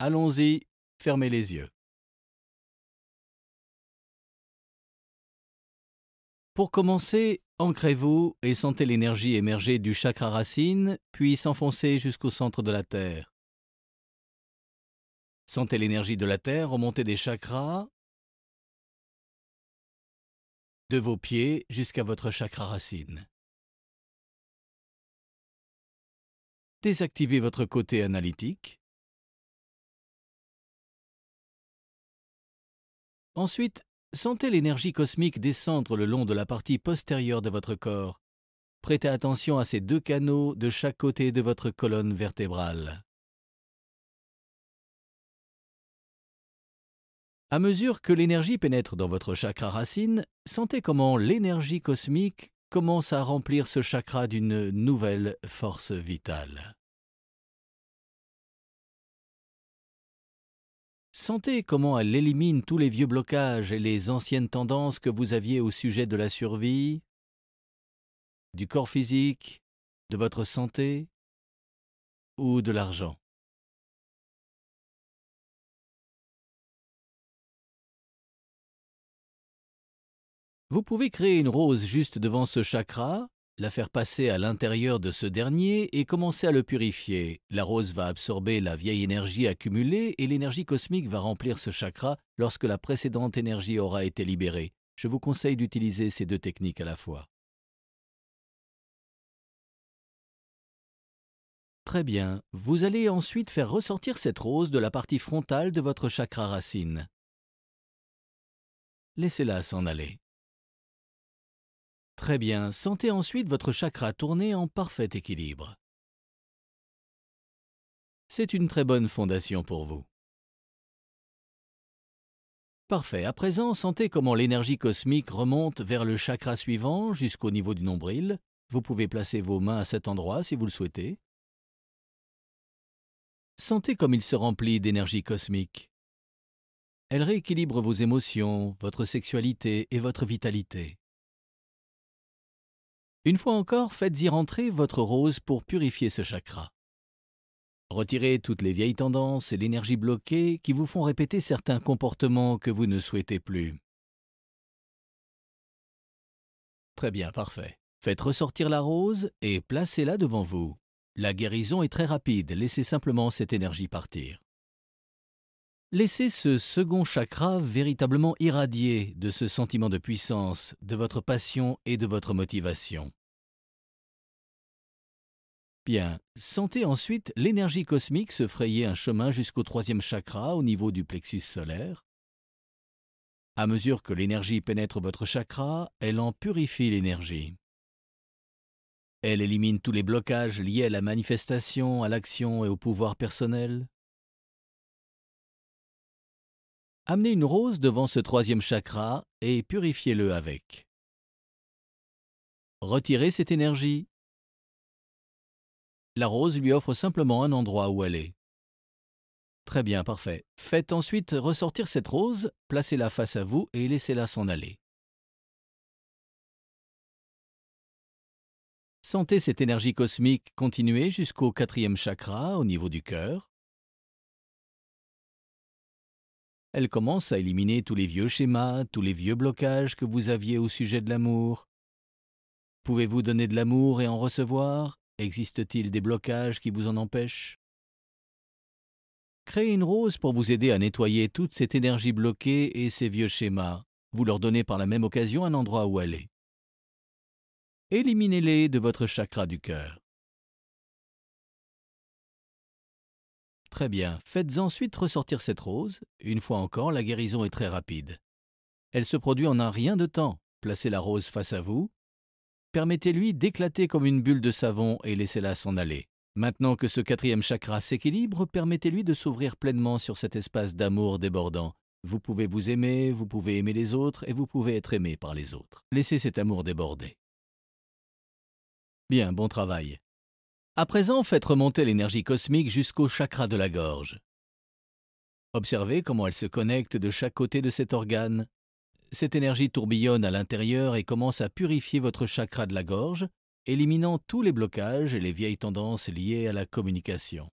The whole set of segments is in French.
Allons-y, fermez les yeux. Pour commencer, ancrez-vous et sentez l'énergie émerger du chakra racine, puis s'enfoncer jusqu'au centre de la Terre. Sentez l'énergie de la Terre remonter des chakras, de vos pieds jusqu'à votre chakra racine. Désactivez votre côté analytique. Ensuite, sentez l'énergie cosmique descendre le long de la partie postérieure de votre corps. Prêtez attention à ces deux canaux de chaque côté de votre colonne vertébrale. À mesure que l'énergie pénètre dans votre chakra racine, sentez comment l'énergie cosmique commence à remplir ce chakra d'une nouvelle force vitale. Sentez comment elle élimine tous les vieux blocages et les anciennes tendances que vous aviez au sujet de la survie, du corps physique, de votre santé ou de l'argent. Vous pouvez créer une rose juste devant ce chakra, la faire passer à l'intérieur de ce dernier et commencer à le purifier. La rose va absorber la vieille énergie accumulée et l'énergie cosmique va remplir ce chakra lorsque la précédente énergie aura été libérée. Je vous conseille d'utiliser ces deux techniques à la fois. Très bien, vous allez ensuite faire ressortir cette rose de la partie frontale de votre chakra racine. Laissez-la s'en aller. Très bien, sentez ensuite votre chakra tourner en parfait équilibre. C'est une très bonne fondation pour vous. Parfait, à présent, sentez comment l'énergie cosmique remonte vers le chakra suivant jusqu'au niveau du nombril. Vous pouvez placer vos mains à cet endroit si vous le souhaitez. Sentez comme il se remplit d'énergie cosmique. Elle rééquilibre vos émotions, votre sexualité et votre vitalité. Une fois encore, faites-y rentrer votre rose pour purifier ce chakra. Retirez toutes les vieilles tendances et l'énergie bloquée qui vous font répéter certains comportements que vous ne souhaitez plus. Très bien, parfait. Faites ressortir la rose et placez-la devant vous. La guérison est très rapide, laissez simplement cette énergie partir. Laissez ce second chakra véritablement irradier de ce sentiment de puissance, de votre passion et de votre motivation. Bien, sentez ensuite l'énergie cosmique se frayer un chemin jusqu'au troisième chakra au niveau du plexus solaire. À mesure que l'énergie pénètre votre chakra, elle en purifie l'énergie. Elle élimine tous les blocages liés à la manifestation, à l'action et au pouvoir personnel. Amenez une rose devant ce troisième chakra et purifiez-le avec. Retirez cette énergie. La rose lui offre simplement un endroit où aller. Très bien, parfait. Faites ensuite ressortir cette rose, placez-la face à vous et laissez-la s'en aller. Sentez cette énergie cosmique continuer jusqu'au quatrième chakra, au niveau du cœur. Elle commence à éliminer tous les vieux schémas, tous les vieux blocages que vous aviez au sujet de l'amour. Pouvez-vous donner de l'amour et en recevoir? Existe-t-il des blocages qui vous en empêchent? Créez une rose pour vous aider à nettoyer toute cette énergie bloquée et ces vieux schémas. Vous leur donnez par la même occasion un endroit où aller. Éliminez-les de votre chakra du cœur. Très bien, faites ensuite ressortir cette rose. Une fois encore, la guérison est très rapide. Elle se produit en un rien de temps. Placez la rose face à vous. Permettez-lui d'éclater comme une bulle de savon et laissez-la s'en aller. Maintenant que ce quatrième chakra s'équilibre, permettez-lui de s'ouvrir pleinement sur cet espace d'amour débordant. Vous pouvez vous aimer, vous pouvez aimer les autres et vous pouvez être aimé par les autres. Laissez cet amour déborder. Bien, bon travail. À présent, faites remonter l'énergie cosmique jusqu'au chakra de la gorge. Observez comment elle se connecte de chaque côté de cet organe. Cette énergie tourbillonne à l'intérieur et commence à purifier votre chakra de la gorge, éliminant tous les blocages et les vieilles tendances liées à la communication.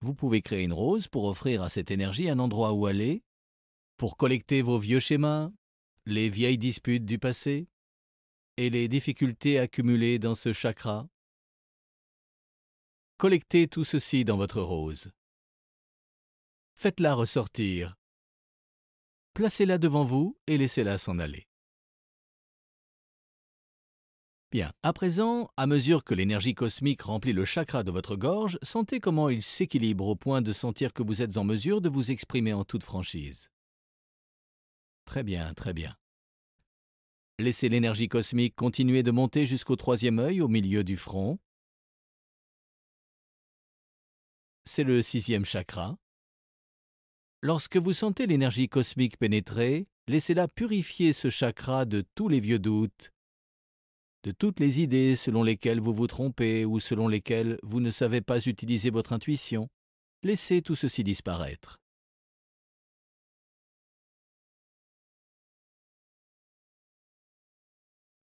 vous pouvez créer une rose pour offrir à cette énergie un endroit où aller, pour collecter vos vieux schémas, les vieilles disputes du passé et les difficultés accumulées dans ce chakra. Collectez tout ceci dans votre rose. Faites-la ressortir. Placez-la devant vous et laissez-la s'en aller. Bien, à présent, à mesure que l'énergie cosmique remplit le chakra de votre gorge, sentez comment il s'équilibre au point de sentir que vous êtes en mesure de vous exprimer en toute franchise. Très bien, très bien. Laissez l'énergie cosmique continuer de monter jusqu'au troisième œil au milieu du front. C'est le sixième chakra. Lorsque vous sentez l'énergie cosmique pénétrer, laissez-la purifier ce chakra de tous les vieux doutes, de toutes les idées selon lesquelles vous vous trompez ou selon lesquelles vous ne savez pas utiliser votre intuition. Laissez tout ceci disparaître.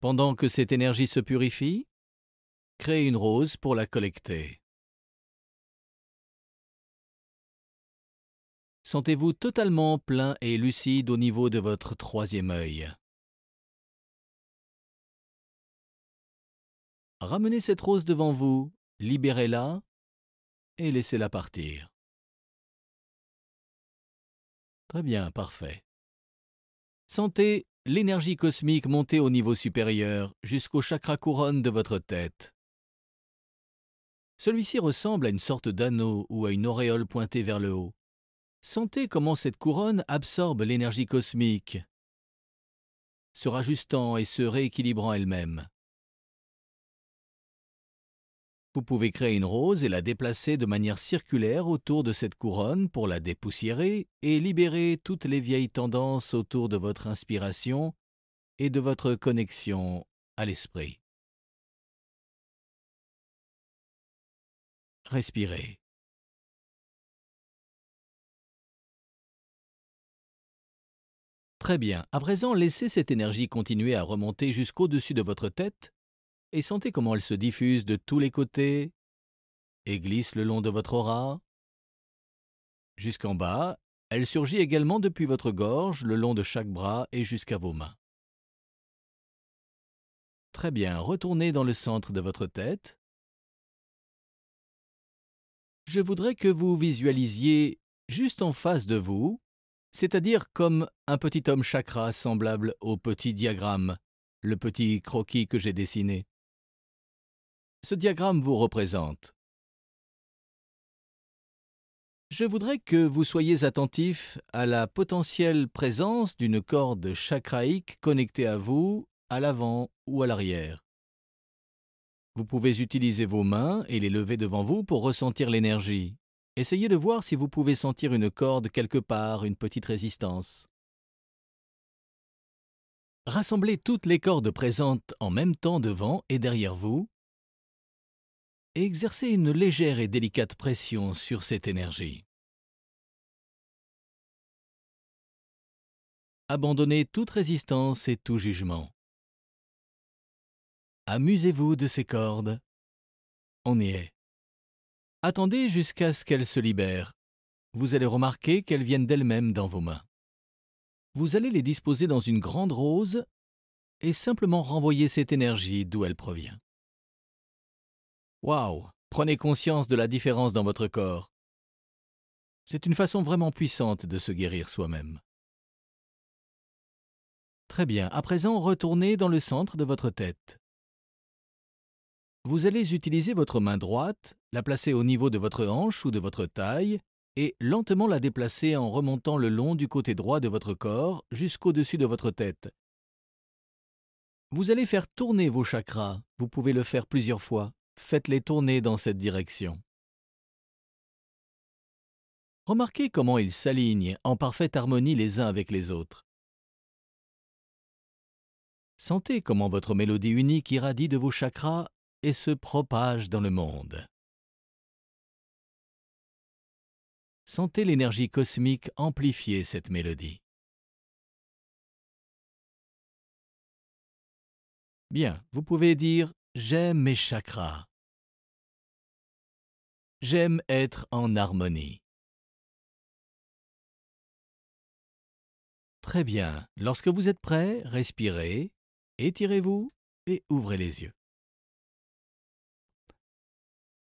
Pendant que cette énergie se purifie, créez une rose pour la collecter. Sentez-vous totalement plein et lucide au niveau de votre troisième œil. Ramenez cette rose devant vous, libérez-la et laissez-la partir. Très bien, parfait. Sentez l'énergie cosmique monter au niveau supérieur jusqu'au chakra couronne de votre tête. Celui-ci ressemble à une sorte d'anneau ou à une auréole pointée vers le haut. Sentez comment cette couronne absorbe l'énergie cosmique, se rajustant et se rééquilibrant elle-même. Vous pouvez créer une rose et la déplacer de manière circulaire autour de cette couronne pour la dépoussiérer et libérer toutes les vieilles tendances autour de votre inspiration et de votre connexion à l'esprit. Respirez. Très bien. À présent, laissez cette énergie continuer à remonter jusqu'au-dessus de votre tête et sentez comment elle se diffuse de tous les côtés et glisse le long de votre aura. Jusqu'en bas, elle surgit également depuis votre gorge, le long de chaque bras et jusqu'à vos mains. Très bien, retournez dans le centre de votre tête. Je voudrais que vous visualisiez juste en face de vous, c'est-à-dire comme un petit homme chakra semblable au petit diagramme, le petit croquis que j'ai dessiné. Ce diagramme vous représente. Je voudrais que vous soyez attentif à la potentielle présence d'une corde chakraïque connectée à vous, à l'avant ou à l'arrière. Vous pouvez utiliser vos mains et les lever devant vous pour ressentir l'énergie. Essayez de voir si vous pouvez sentir une corde quelque part, une petite résistance. Rassemblez toutes les cordes présentes en même temps devant et derrière vous et exercez une légère et délicate pression sur cette énergie. Abandonnez toute résistance et tout jugement. Amusez-vous de ces cordes. On y est. Attendez jusqu'à ce qu'elles se libèrent. Vous allez remarquer qu'elles viennent d'elles-mêmes dans vos mains. Vous allez les disposer dans une grande rose et simplement renvoyer cette énergie d'où elle provient. Waouh! Prenez conscience de la différence dans votre corps. C'est une façon vraiment puissante de se guérir soi-même. Très bien, à présent, retournez dans le centre de votre tête. Vous allez utiliser votre main droite, la placer au niveau de votre hanche ou de votre taille et lentement la déplacer en remontant le long du côté droit de votre corps jusqu'au-dessus de votre tête. Vous allez faire tourner vos chakras. Vous pouvez le faire plusieurs fois. Faites-les tourner dans cette direction. Remarquez comment ils s'alignent en parfaite harmonie les uns avec les autres. Sentez comment votre mélodie unique irradie de vos chakras et se propage dans le monde. Sentez l'énergie cosmique amplifier cette mélodie. Bien, vous pouvez dire « J'aime mes chakras ». J'aime être en harmonie. Très bien. Lorsque vous êtes prêt, respirez, étirez-vous et ouvrez les yeux.